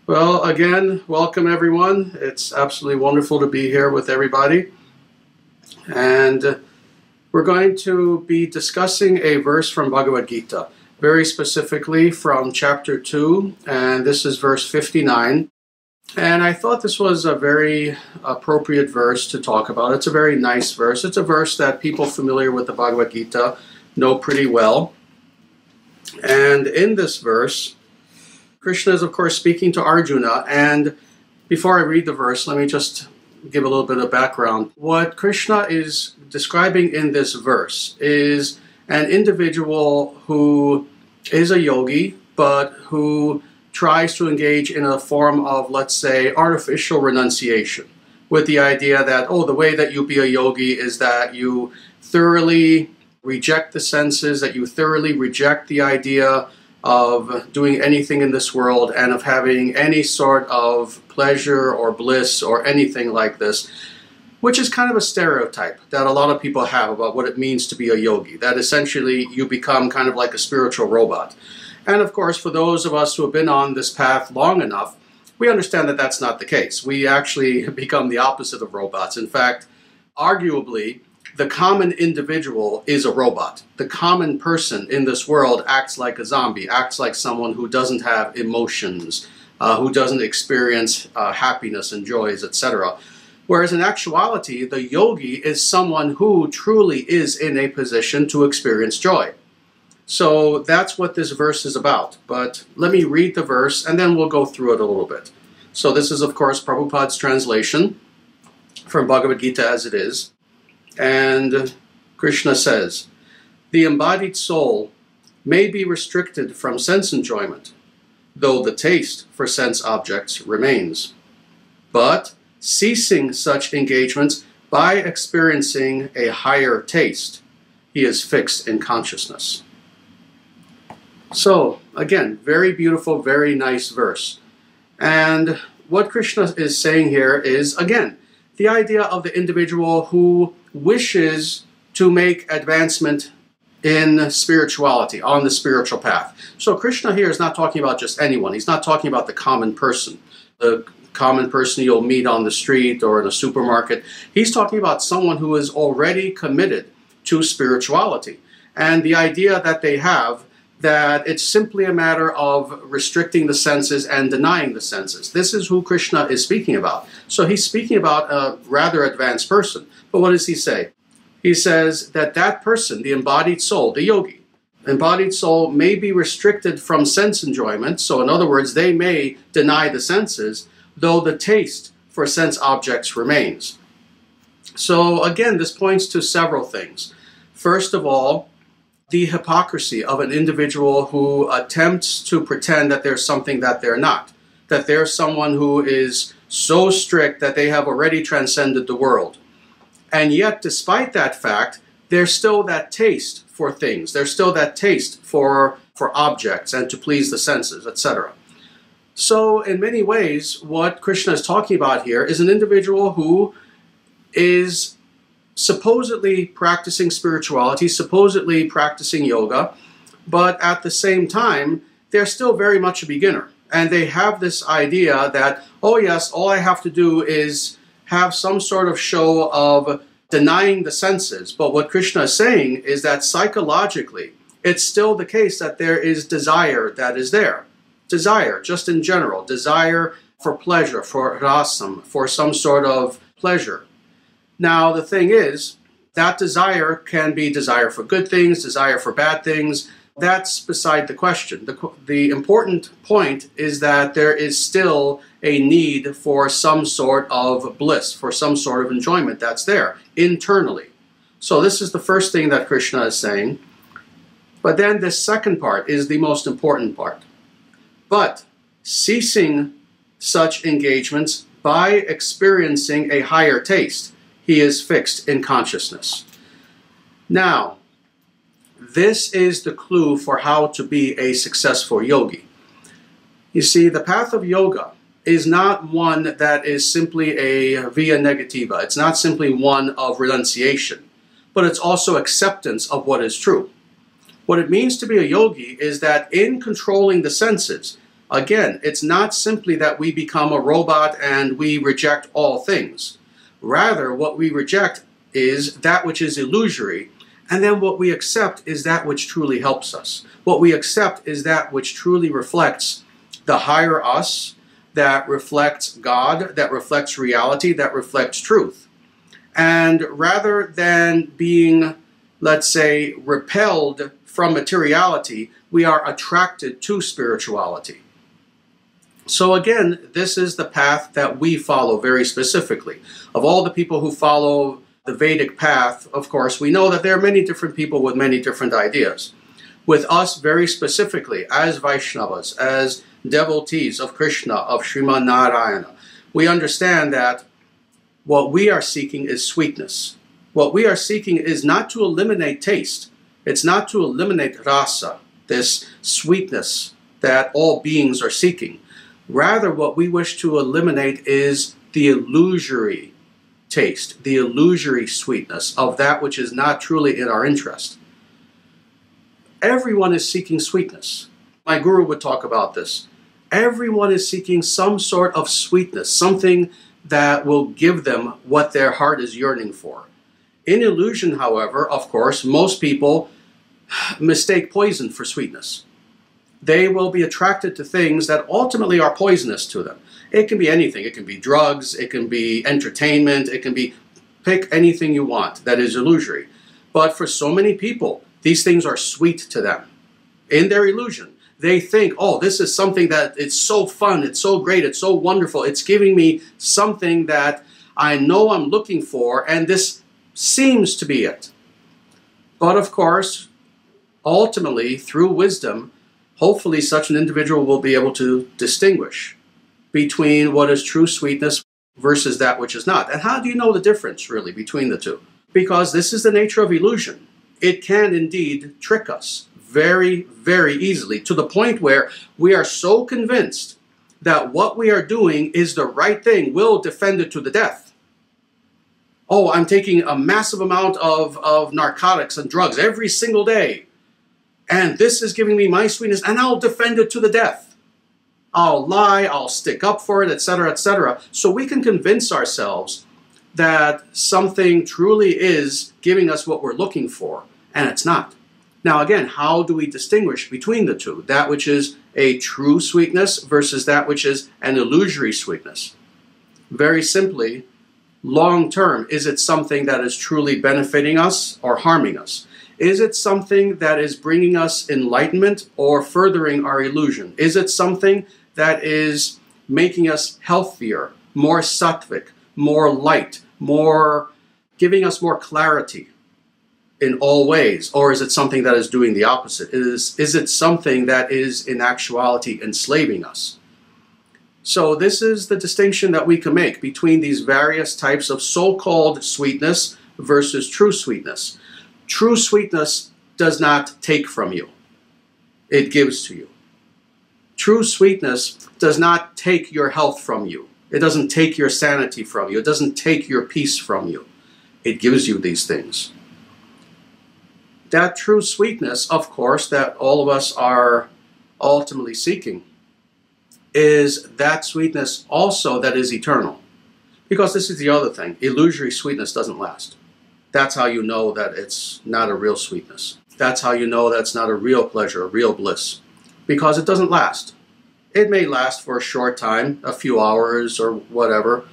Well, again, welcome everyone. It's absolutely wonderful to be here with everybody. And we're going to be discussing a verse from Bhagavad Gita, very specifically from chapter 2, and this is verse 59. And I thought this was a very appropriate verse to talk about. It's a very nice verse. It's a verse that people familiar with the Bhagavad Gita know pretty well. And in this verse, Krishna is, of course, speaking to Arjuna, and before I read the verse, let me just give a little bit of background. What Krishna is describing in this verse is an individual who is a yogi, but who tries to engage in a form of, let's say, artificial renunciation, with the idea that, oh, the way that you be a yogi is that you thoroughly reject the senses, that you thoroughly reject the idea of doing anything in this world and of having any sort of pleasure or bliss or anything like this, which is kind of a stereotype that a lot of people have about what it means to be a yogi, that essentially you become kind of like a spiritual robot. And of course, for those of us who have been on this path long enough, we understand that that's not the case. We actually become the opposite of robots. In fact, arguably, the common individual is a robot. The common person in this world acts like a zombie, acts like someone who doesn't have emotions, who doesn't experience happiness and joys, etc. Whereas in actuality, the yogi is someone who truly is in a position to experience joy. So that's what this verse is about. But let me read the verse and then we'll go through it a little bit. So this is, of course, Prabhupada's translation from Bhagavad Gita as it is. And Krishna says, "The embodied soul may be restricted from sense enjoyment, though the taste for sense objects remains. But ceasing such engagements by experiencing a higher taste, he is fixed in consciousness." So, again, very beautiful, very nice verse. And what Krishna is saying here is, again, the idea of the individual who wishes to make advancement in spirituality, on the spiritual path. So Krishna here is not talking about just anyone. He's not talking about the common person, the common person you'll meet on the street or in a supermarket. He's talking about someone who is already committed to spirituality. And the idea that they have that it's simply a matter of restricting the senses and denying the senses. This is who Krishna is speaking about. So he's speaking about a rather advanced person. But what does he say? He says that that person, the embodied soul, the yogi, embodied soul may be restricted from sense enjoyment. So in other words, they may deny the senses, though the taste for sense objects remains. So again, this points to several things. First of all, the hypocrisy of an individual who attempts to pretend that there's something that they're not, that they're someone who is so strict that they have already transcended the world. And yet, despite that fact, there's still that taste for things. There's still that taste for objects and to please the senses, etc. So in many ways, what Krishna is talking about here is an individual who is supposedly practicing spirituality, supposedly practicing yoga, but at the same time, they're still very much a beginner. And they have this idea that, oh yes, all I have to do is have some sort of show of denying the senses. But what Krishna is saying is that psychologically, it's still the case that there is desire that is there. Desire, just in general, desire for pleasure, for rasam, for some sort of pleasure. Now, the thing is, that desire can be desire for good things, desire for bad things. That's beside the question. The important point is that there is still a need for some sort of bliss, for some sort of enjoyment that's there internally. So this is the first thing that Krishna is saying. But then this second part is the most important part. But ceasing such engagements by experiencing a higher taste, he is fixed in consciousness. Now, this is the clue for how to be a successful yogi. You see, the path of yoga is not one that is simply a via negativa. It's not simply one of renunciation, but it's also acceptance of what is true. What it means to be a yogi is that in controlling the senses, Again, it's not simply that we become a robot and we reject all things. Rather, what we reject is that which is illusory, and then what we accept is that which truly helps us. What we accept is that which truly reflects the higher us, that reflects God, that reflects reality, that reflects truth. And rather than being, let's say, repelled from materiality, we are attracted to spirituality. So again, this is the path that we follow very specifically. Of all the people who follow the Vedic path, of course, we know that there are many different people with many different ideas. With us very specifically, as Vaishnavas, as devotees of Krishna, of Sriman Narayana, we understand that what we are seeking is sweetness. What we are seeking is not to eliminate taste. It's not to eliminate rasa, this sweetness that all beings are seeking. Rather, what we wish to eliminate is the illusory taste, the illusory sweetness of that which is not truly in our interest. Everyone is seeking sweetness. My guru would talk about this. Everyone is seeking some sort of sweetness, something that will give them what their heart is yearning for. In illusion, however, of course, most people mistake poison for sweetness. They will be attracted to things that ultimately are poisonous to them. It can be anything. It can be drugs, it can be entertainment, it can be, pick anything you want that is illusory. But for so many people, these things are sweet to them. In their illusion, they think, oh, this is something that it's so fun, it's so great, it's so wonderful, it's giving me something that I know I'm looking for, and this seems to be it. But of course, ultimately, through wisdom, hopefully such an individual will be able to distinguish between what is true sweetness versus that which is not. And how do you know the difference, really, between the two? Because this is the nature of illusion. It can indeed trick us very, very easily, to the point where we are so convinced that what we are doing is the right thing, we'll defend it to the death. Oh, I'm taking a massive amount of narcotics and drugs every single day, and this is giving me my sweetness, and I'll defend it to the death. I'll lie, I'll stick up for it, etc., etc. So we can convince ourselves that something truly is giving us what we're looking for, and it's not. Now again, how do we distinguish between the two? That which is a true sweetness versus that which is an illusory sweetness. Very simply, long term, is it something that is truly benefiting us or harming us? Is it something that is bringing us enlightenment or furthering our illusion? Is it something that is making us healthier, more sattvic, more light, more giving us more clarity in all ways? Or is it something that is doing the opposite? Is it something that is in actuality enslaving us? So this is the distinction that we can make between these various types of so-called sweetness versus true sweetness. True sweetness does not take from you. It gives to you. True sweetness does not take your health from you. It doesn't take your sanity from you. It doesn't take your peace from you. It gives you these things. That true sweetness, of course, that all of us are ultimately seeking, is that sweetness also that is eternal. Because this is the other thing. Illusory sweetness doesn't last. That's how you know that it's not a real sweetness. That's how you know that's not a real pleasure, a real bliss. Because it doesn't last. It may last for a short time, a few hours or whatever,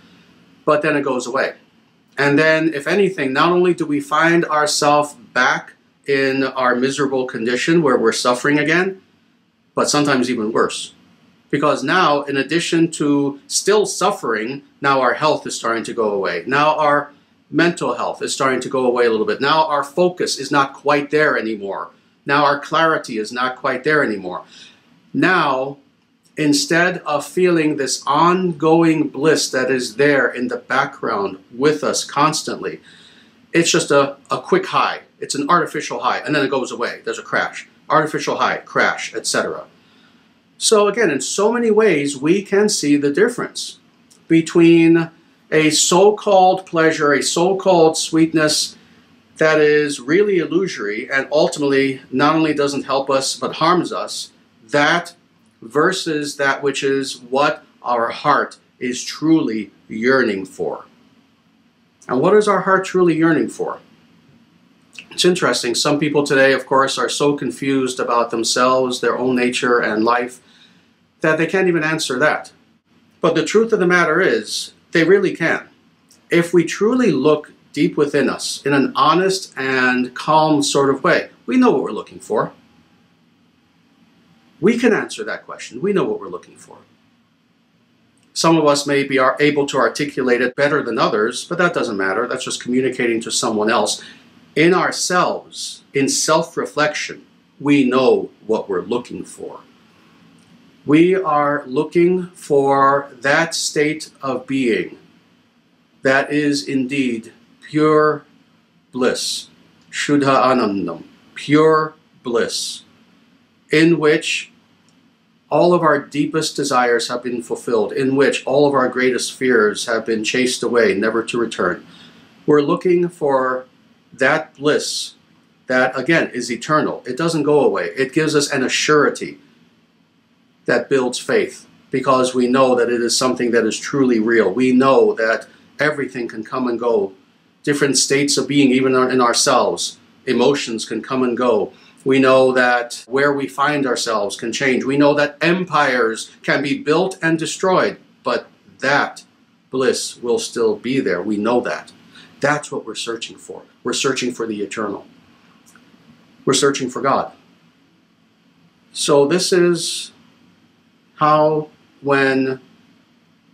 but then it goes away. And then, if anything, not only do we find ourselves back in our miserable condition where we're suffering again, but sometimes even worse. Because now, in addition to still suffering, now our health is starting to go away. Now our mental health is starting to go away a little bit. Now our focus is not quite there anymore. Now our clarity is not quite there anymore. Now, instead of feeling this ongoing bliss that is there in the background with us constantly, it's just a quick high. It's an artificial high, and then it goes away. There's a crash. Artificial high, crash, etc. So again, in so many ways, we can see the difference between a so-called pleasure, a so-called sweetness that is really illusory and ultimately not only doesn't help us but harms us, that versus that which is what our heart is truly yearning for. And what is our heart truly yearning for? It's interesting. Some people today, of course, are so confused about themselves, their own nature and life, that they can't even answer that. But the truth of the matter is, they really can. If we truly look deep within us in an honest and calm sort of way, we know what we're looking for. We can answer that question. We know what we're looking for. Some of us may be able to articulate it better than others, but that doesn't matter. That's just communicating to someone else. In ourselves, in self-reflection, we know what we're looking for. We are looking for that state of being that is indeed pure bliss, Shuddha Anandam, pure bliss, in which all of our deepest desires have been fulfilled, in which all of our greatest fears have been chased away, never to return. We're looking for that bliss that, again, is eternal. It doesn't go away. It gives us an assurity that builds faith, because we know that it is something that is truly real. We know that everything can come and go. Different states of being, even in ourselves, emotions can come and go. We know that where we find ourselves can change. We know that empires can be built and destroyed, but that bliss will still be there. We know that. That's what we're searching for. We're searching for the eternal. We're searching for God. So this is how, when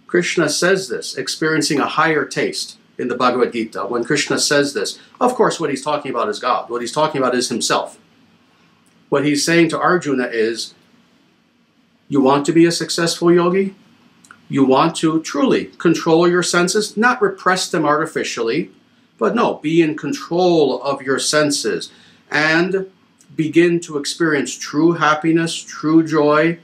Krishna says this, experiencing a higher taste in the Bhagavad Gita, when Krishna says this, of course what he's talking about is God. What he's talking about is himself. What he's saying to Arjuna is, you want to be a successful yogi? You want to truly control your senses, not repress them artificially, but no, be in control of your senses and begin to experience true happiness, true joy.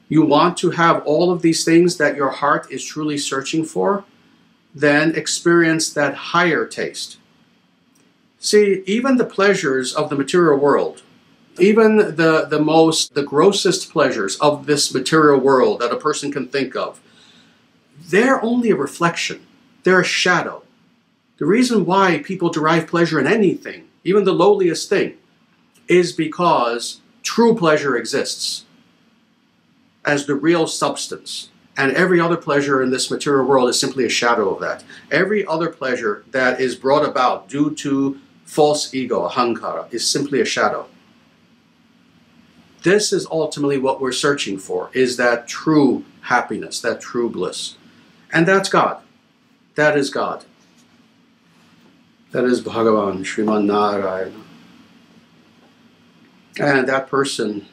You want to have all of these things that your heart is truly searching for, then experience that higher taste. See, even the pleasures of the material world, even the grossest pleasures of this material world that a person can think of, they're only a reflection. They're a shadow. The reason why people derive pleasure in anything, even the lowliest thing, is because true pleasure exists as the real substance. And every other pleasure in this material world is simply a shadow of that. Every other pleasure that is brought about due to false ego, ahankara, is simply a shadow. This is ultimately what we're searching for, is that true happiness, that true bliss. And that's God. That is God. That is Bhagavan, Sriman Narayana. And that person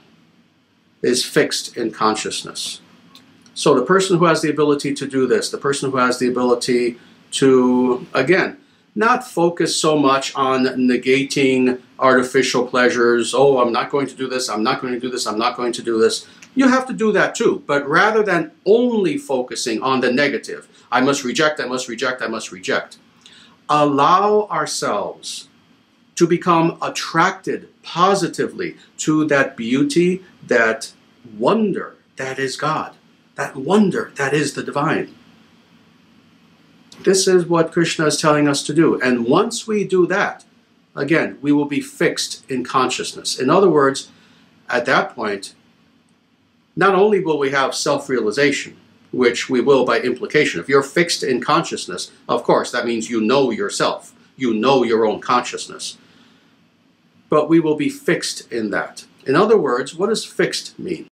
is fixed in consciousness. So the person who has the ability to do this, the person who has the ability to, again, not focus so much on negating artificial pleasures. Oh, I'm not going to do this, I'm not going to do this, I'm not going to do this. You have to do that too, but rather than only focusing on the negative, I must reject, I must reject, I must reject. Allow ourselves to become attracted positively to that beauty, that wonder that is God, that wonder that is the divine. This is what Krishna is telling us to do. And once we do that, again, we will be fixed in consciousness. In other words, at that point, not only will we have self-realization, which we will by implication. If you're fixed in consciousness, of course, that means you know yourself. You know your own consciousness. But we will be fixed in that. In other words, what does fixed mean?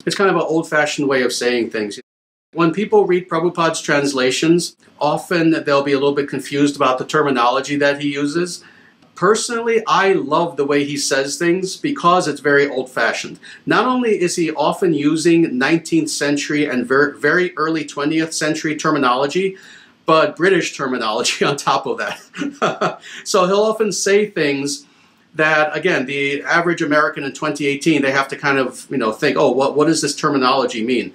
It's kind of an old-fashioned way of saying things. When people read Prabhupada's translations, often they'll be a little bit confused about the terminology that he uses. Personally, I love the way he says things because it's very old-fashioned. Not only is he often using 19th century and very early 20th century terminology, but British terminology on top of that. So he'll often say things that, again, the average American in 2018, they have to kind of, think, oh, what does this terminology mean?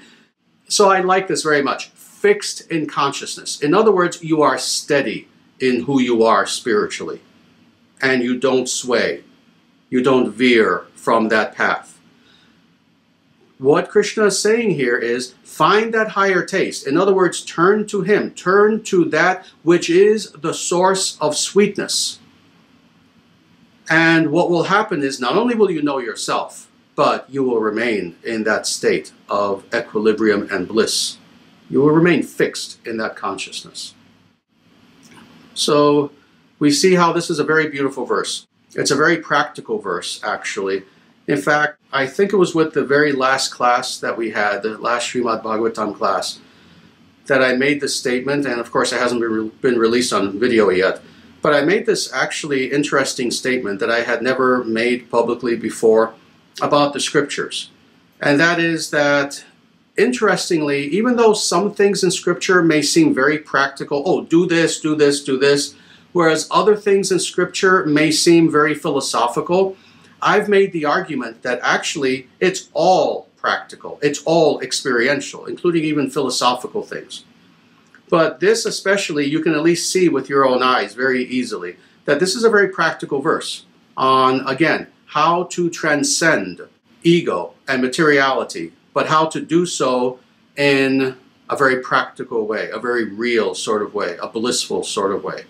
So I like this very much. Fixed in consciousness. In other words, you are steady in who you are spiritually. And you don't sway. You don't veer from that path. what Krishna is saying here is find that higher taste. In other words, turn to Him. Turn to that which is the source of sweetness. And what will happen is not only will you know yourself, but you will remain in that state of equilibrium and bliss. You will remain fixed in that consciousness. So we see how this is a very beautiful verse. It's a very practical verse, actually. In fact, I think it was with the very last class that we had, the last Srimad Bhagavatam class, that I made this statement, and of course it hasn't been released on video yet, but I made this actually interesting statement that I had never made publicly before about the scriptures. And that is that, interestingly, even though some things in scripture may seem very practical, oh, do this, do this, do this, whereas other things in scripture may seem very philosophical, I've made the argument that actually it's all practical, it's all experiential, including even philosophical things. But this especially, you can at least see with your own eyes very easily, that this is a very practical verse on, again, how to transcend ego and materiality, but how to do so in a very practical way, a very real sort of way, a blissful sort of way.